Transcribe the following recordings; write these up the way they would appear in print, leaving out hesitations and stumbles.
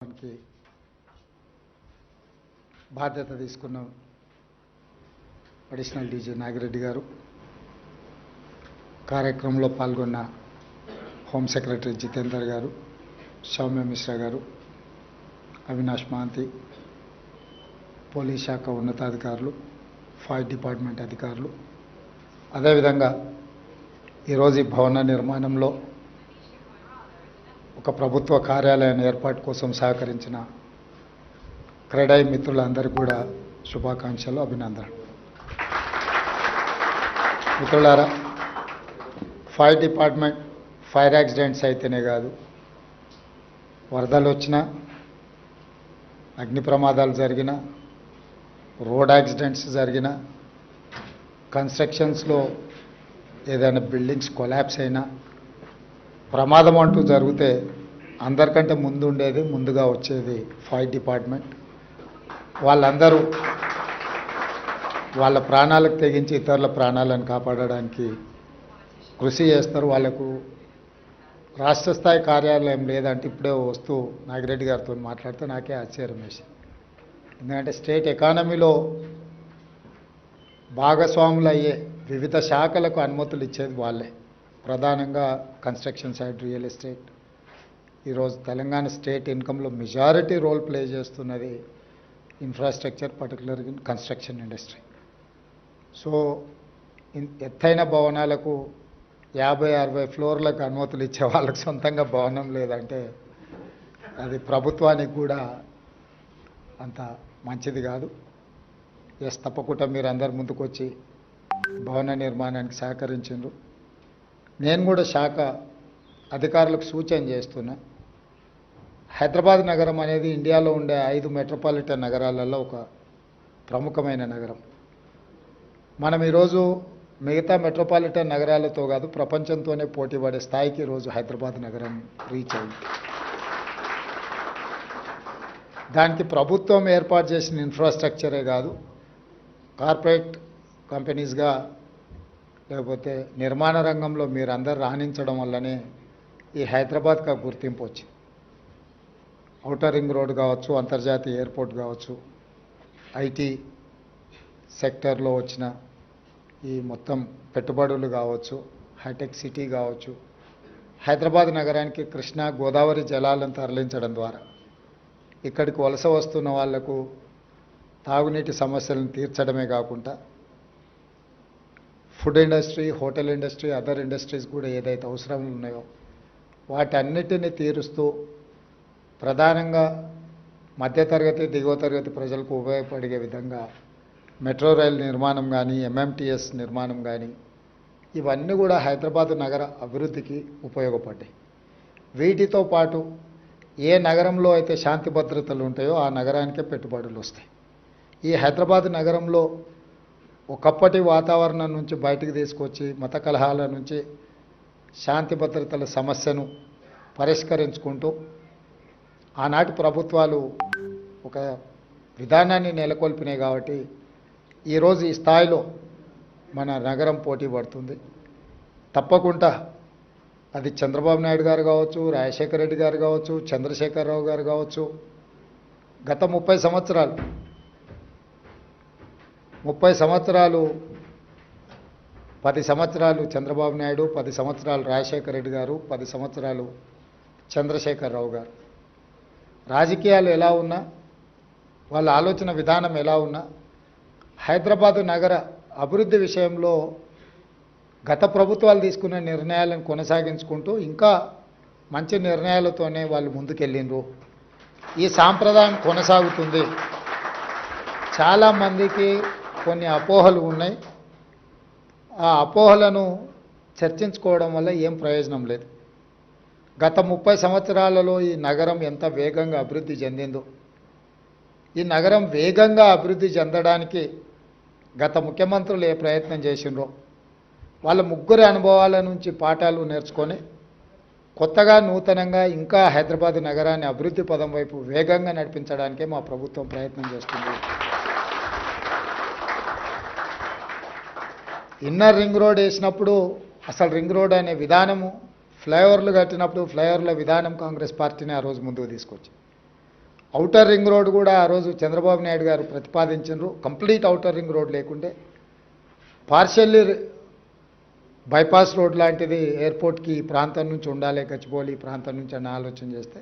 కి బాధ్యత తీసుకున్న అడిషనల్ డీజీ నాగిరెడ్డి గారు, కార్యక్రమంలో పాల్గొన్న హోమ్ సెక్రటరీ జితేందర్ గారు, సౌమ్య మిశ్రా గారు, అవినాష్ మహంతి, పోలీస్ శాఖ ఉన్నతాధికారులు, ఫైర్ డిపార్ట్మెంట్ అధికారులు, అదేవిధంగా ఈరోజు ఈ భవన నిర్మాణంలో ఒక ప్రభుత్వ కార్యాలయాన్ని ఏర్పాటు కోసం సహకరించిన క్రెడై మిత్రులందరికీ కూడా శుభాకాంక్షలు, అభినందనలు. మిత్రులారా, ఫైర్ డిపార్ట్మెంట్ ఫైర్ యాక్సిడెంట్స్ అయితేనే కాదు, వరదలు వచ్చినా, అగ్ని ప్రమాదాలు జరిగినా, రోడ్ యాక్సిడెంట్స్ జరిగినా, కన్స్ట్రక్షన్స్లో ఏదైనా బిల్డింగ్స్ కొలాప్స్ అయినా, ప్రమాదం అంటూ జరిగితే అందరికంటే ముందుగా వచ్చేది ఫైర్ డిపార్ట్మెంట్. వాళ్ళందరూ వాళ్ళ ప్రాణాలకు తెగించి ఇతరుల ప్రాణాలను కాపాడడానికి కృషి చేస్తారు. వాళ్ళకు రాష్ట్ర స్థాయి కార్యాలయం లేదంటే ఇప్పుడే వస్తూ నాగిరెడ్డి గారితో మాట్లాడితే నాకే ఆశ్చర్యం వేసింది. ఎందుకంటే స్టేట్ ఎకానమీలో భాగస్వాములు అయ్యే వివిధ శాఖలకు అనుమతులు ఇచ్చేది వాళ్ళే, ప్రధానంగా కన్స్ట్రక్షన్ సైడ్, రియల్ ఎస్టేట్. ఈరోజు తెలంగాణ స్టేట్ ఇన్కంలో మెజారిటీ రోల్ ప్లే చేస్తున్నది infrastructure, particular in construction industry. So ఎత్తైన భవనాలకు 50-60 ఫ్లోర్లకు అనుమతులు ఇచ్చే వాళ్ళకి సొంతంగా భవనం లేదంటే అది ప్రభుత్వానికి కూడా అంత మంచిది కాదు. ఎస్, తప్పకుండా మీరు అందరు ముందుకు వచ్చి భవన నిర్మాణానికి సహకరించారు. నేను కూడా శాఖ అధికారులకు సూచన చేస్తున్నా. హైదరాబాద్ నగరం అనేది ఇండియాలో ఉండే 5 మెట్రోపాలిటన్ నగరాలలో ఒక ప్రముఖమైన నగరం. మనం ఈరోజు మిగతా మెట్రోపాలిటన్ నగరాలతో కాదు, ప్రపంచంతోనే పోటీ పడే స్థాయికి ఈరోజు హైదరాబాద్ నగరం రీచ్ అయింది. దానికి ప్రభుత్వం ఏర్పాటు చేసిన ఇన్ఫ్రాస్ట్రక్చరే కాదు, కార్పొరేట్ కంపెనీస్గా లేకపోతే నిర్మాణ రంగంలో మీరందరూ రాణించడం వల్లనే ఈ హైదరాబాద్కి గుర్తింపు వచ్చింది. ఔటర్ రింగ్ రోడ్ కావచ్చు, అంతర్జాతీయ ఎయిర్పోర్ట్ కావచ్చు, ఐటీ సెక్టర్లో వచ్చిన ఈ మొత్తం పెట్టుబడులు కావచ్చు, హైటెక్ సిటీ కావచ్చు, హైదరాబాద్ నగరానికి కృష్ణా గోదావరి జలాలను తరలించడం ద్వారా ఇక్కడికి వలస వస్తున్న వాళ్లకు తాగునీటి సమస్యలను తీర్చడమే కాకుండా food industry, hotel industry, other industries కూడా ఏదైతే అవసరాలు ఉన్నాయో వాటన్నిటిని తీరుస్తూ ప్రధానంగా మధ్యతరగతి, దిగువ తరగతి ప్రజలకు ఉపయోగపడే విధంగా మెట్రో రైల్ నిర్మాణం కానీ, ఎంఎంటీఎస్ నిర్మాణం కానీ, ఇవన్నీ కూడా హైదరాబాద్ నగర అభివృద్ధికి ఉపయోగపడ్డాయి. వీటితో పాటు ఏ నగరంలో అయితే శాంతి భద్రతలు ఉంటాయో ఆ నగరానికే పెట్టుబడులు వస్తాయి. ఈ హైదరాబాద్ నగరంలో ఒకప్పటి వాతావరణం నుంచి బయటికి తీసుకొచ్చి మత కలహాల నుంచి శాంతి భద్రతల సమస్యను పరిష్కరించుకుంటూ ఆనాటి ప్రభుత్వాలు ఒక విధానాన్ని నెలకొల్పినాయి. కాబట్టి ఈరోజు ఈ స్థాయిలో మన నగరం పోటీ పడుతుంది. తప్పకుండా అది చంద్రబాబు నాయుడు గారు కావచ్చు, రాజశేఖర రెడ్డి గారు కావచ్చు, చంద్రశేఖరరావు గారు కావచ్చు, గత 30 సంవత్సరాలు 10 సంవత్సరాలు చంద్రబాబు నాయుడు, 10 సంవత్సరాలు రాజశేఖర రెడ్డి గారు, 10 సంవత్సరాలు చంద్రశేఖరరావు గారు. రాజకీయాలు ఎలా ఉన్నా, వాళ్ళ ఆలోచన విధానం ఎలా ఉన్నా, హైదరాబాదు నగర అభివృద్ధి విషయంలో గత ప్రభుత్వాలు తీసుకున్న నిర్ణయాలను కొనసాగించుకుంటూ ఇంకా మంచి నిర్ణయాలతోనే వాళ్ళు ముందుకెళ్ళిండ్రు. ఈ సాంప్రదాయం కొనసాగుతుంది. చాలామందికి కొన్ని అపోహలు ఉన్నాయి. ఆ అపోహలను చర్చించుకోవడం వల్ల ఏం ప్రయోజనం లేదు. గత 30 సంవత్సరాలలో ఈ నగరం ఎంత వేగంగా అభివృద్ధి చెందిందో, ఈ నగరం వేగంగా అభివృద్ధి చెందడానికి గత ముఖ్యమంత్రులు ఏ ప్రయత్నం చేసిండ్రో వాళ్ళ ముగ్గురి అనుభవాల నుంచి పాఠాలు నేర్చుకొని కొత్తగా నూతనంగా ఇంకా హైదరాబాద్ నగరాన్ని అభివృద్ధి పదం వైపు వేగంగా నడిపించడానికే మా ప్రభుత్వం ప్రయత్నం చేస్తుంది. ఇన్నర్ రింగ్ రోడ్ వేసినప్పుడు అసలు రింగ్ రోడ్ అనే విధానము, ఫ్లైఓవర్లు కట్టినప్పుడు ఫ్లైఓవర్ల విధానం కాంగ్రెస్ పార్టీని ఆ రోజు ముందుకు తీసుకొచ్చింది. ఔటర్ రింగ్ రోడ్ కూడా ఆ రోజు చంద్రబాబు నాయుడు గారు ప్రతిపాదించారు. కంప్లీట్ ఔటర్ రింగ్ రోడ్ లేకుంటే పార్షియల్లీ బైపాస్ రోడ్ లాంటిది ఎయిర్పోర్ట్కి ఈ ప్రాంతం నుంచి ఉండాలి, గచ్చిబౌలి ఈ ప్రాంతం నుంచి అన్న ఆలోచన చేస్తే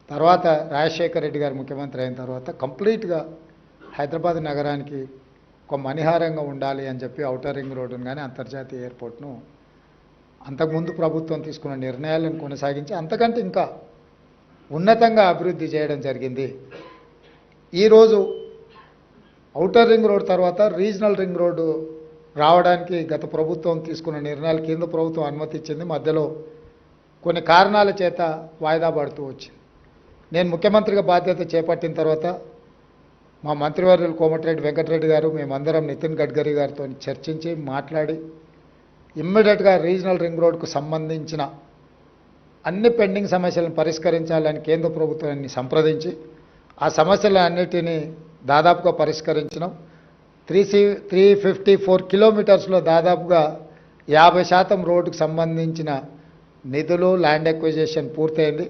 తర్వాత రాజశేఖర రెడ్డి గారు ముఖ్యమంత్రి అయిన తర్వాత కంప్లీట్గా హైదరాబాద్ నగరానికి ఒక మణిహారంగా ఉండాలి అని చెప్పి ఔటర్ రింగ్ రోడ్డును కానీ అంతర్జాతీయ ఎయిర్పోర్ట్ను అంతకుముందు ప్రభుత్వం తీసుకున్న నిర్ణయాలను కొనసాగించి అంతకంటే ఇంకా ఉన్నతంగా అభివృద్ధి చేయడం జరిగింది. ఈరోజు ఔటర్ రింగ్ రోడ్ తర్వాత రీజనల్ రింగ్ రోడ్డు రావడానికి గత ప్రభుత్వం తీసుకున్న నిర్ణయాలు కేంద్ర ప్రభుత్వం అనుమతి ఇచ్చింది. మధ్యలో కొన్ని కారణాల చేత వాయిదా పడుతూ వచ్చింది. నేను ముఖ్యమంత్రిగా బాధ్యత చేపట్టిన తర్వాత మా మంత్రివర్యులు కోమటిరెడ్డి వెంకటరెడ్డి గారు మేమందరం నితిన్ గడ్కరీ గారితో చర్చించి మాట్లాడి ఇమ్మీడియట్గా రీజనల్ రింగ్ రోడ్కు సంబంధించిన అన్ని పెండింగ్ సమస్యలను పరిష్కరించాలని కేంద్ర ప్రభుత్వాన్ని సంప్రదించి ఆ సమస్యలన్నిటినీ దాదాపుగా పరిష్కరించినాం. 354 కిలోమీటర్స్లో దాదాపుగా 50% రోడ్డుకు సంబంధించిన నిధులు ల్యాండ్ ఎక్విజిషన్ పూర్తయింది.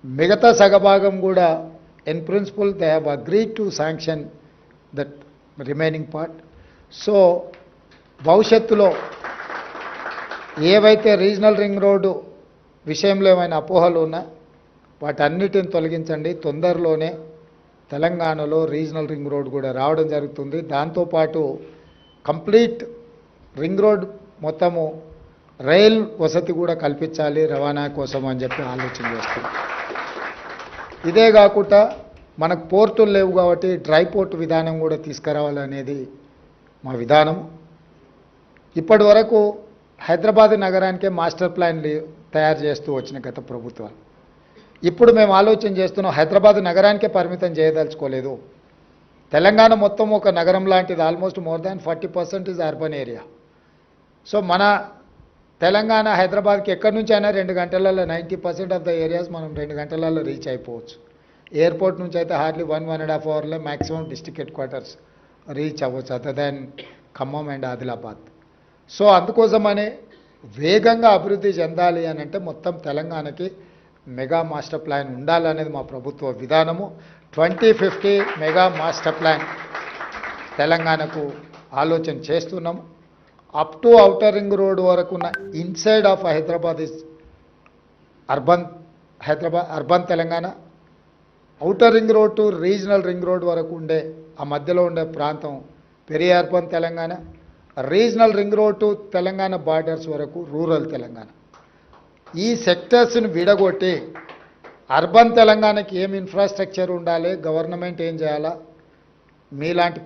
మిగతా సగభాగం కూడా in principle they have agreed to sanction that remaining part. So భవిష్యత్తులో ఏవైతే రీజనల్ రింగ్ రోడ్డు విషయంలో ఏమైనా అపోహలు ఉన్నా వాటన్నిటిని తొలగించండి. తొందరలోనే తెలంగాణలో రీజనల్ రింగ్ రోడ్ కూడా రావడం జరుగుతుంది. దాంతోపాటు కంప్లీట్ రింగ్ రోడ్ మొత్తము రైల్ వసతి కూడా కల్పించాలి రవాణా కోసం అని చెప్పి ఆలోచన చేస్తుంది. ఇదే కాకుండా మనకు పోర్టులు లేవు కాబట్టి డ్రై పోర్ట్ విధానం కూడా తీసుకురావాలనేది మా విధానం. ఇప్పటి వరకు హైదరాబాద్ నగరానికే మాస్టర్ ప్లాన్ తయారు చేస్తూ వచ్చిన గత ప్రభుత్వాలు. ఇప్పుడు మేము ఆలోచన చేస్తున్నాం, హైదరాబాద్ నగరానికే పరిమితం చేయదలుచుకోలేదు. తెలంగాణ మొత్తం ఒక నగరం లాంటిది. Almost more than 40% is urban area. So మన తెలంగాణ హైదరాబాద్కి ఎక్కడి నుంచి అయినా 2 గంటలలో 90% ఆఫ్ ద ఏరియాస్ మనం 2 గంటలలో రీచ్ అయిపోవచ్చు. ఎయిర్పోర్ట్ నుంచి అయితే హార్డ్లీ 1.5 అవర్లో maximum district head quarters reach other than Khammam and Adilabad. So అందుకోసమనే వేగంగా అభివృద్ధి చెందాలి అని అంటే మొత్తం తెలంగాణకి మెగా మాస్టర్ ప్లాన్ ఉండాలనేది మా ప్రభుత్వ విధానము. 2050 మెగా మాస్టర్ ప్లాన్ తెలంగాణకు ఆలోచన చేస్తున్నాము. Up to outer ring road వరకు ఉన్న inside of Hyderabad is urban Telangana. Outer ring road to regional ring road వరకు ఉండే ఆ మధ్యలో ఉండే ప్రాంతం peri urban Telangana. Regional ring road to Telangana borders వరకు రూరల్ తెలంగాణ. ఈ సెక్టర్స్ని విడగొట్టి అర్బన్ తెలంగాణకి ఏం ఇన్ఫ్రాస్ట్రక్చర్ ఉండాలి, గవర్నమెంట్ ఏం చేయాలా, మీలాంటి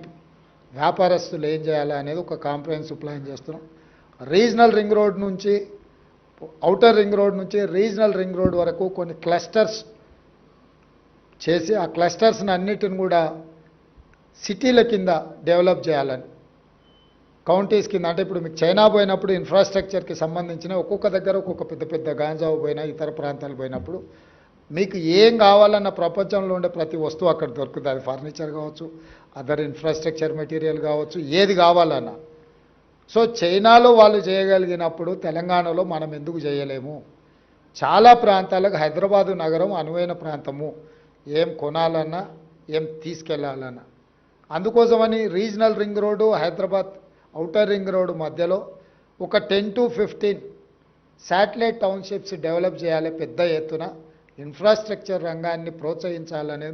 వ్యాపారస్తులు ఏం చేయాలా అనేది ఒక కాంప్రహెన్సివ్ ప్లాన్ చేస్తున్నాం. రీజనల్ రింగ్ రోడ్ నుంచి ఔటర్ రింగ్ రోడ్ నుంచి రీజనల్ రింగ్ రోడ్ వరకు కొన్ని క్లస్టర్స్ చేసి ఆ క్లస్టర్స్ని అన్నిటిని కూడా సిటీల కింద డెవలప్ చేయాలని, కౌంటీస్ కింద. అంటే ఇప్పుడు మీకు చైనా పోయినప్పుడు ఇన్ఫ్రాస్ట్రక్చర్కి సంబంధించిన ఒక్కొక్క దగ్గర ఒక్కొక్క పెద్ద పెద్ద గాంజావు పోయినా ఇతర ప్రాంతాలు పోయినప్పుడు మీకు ఏం కావాలన్న ప్రపంచంలో ఉండే ప్రతి వస్తువు అక్కడ దొరుకుతుంది. అది ఫర్నిచర్ కావచ్చు, అదర్ ఇన్ఫ్రాస్ట్రక్చర్ మెటీరియల్ కావచ్చు, ఏది కావాలన్నా. సో చైనాలో వాళ్ళు చేయగలిగినప్పుడు తెలంగాణలో మనం ఎందుకు చేయలేము? చాలా ప్రాంతాలకు హైదరాబాదు నగరం అనువైన ప్రాంతము, ఏం కొనాలన్నా ఏం తీసుకెళ్లాలన్నా. అందుకోసమని regional ring road Hyderabad outer ring road మధ్యలో ఒక 10 to 15 శాటిలైట్ టౌన్షిప్స్ డెవలప్ చేయాలి. పెద్ద ఎత్తున ఇన్ఫ్రాస్ట్రక్చర్ రంగాన్ని ప్రోత్సహించాలనేది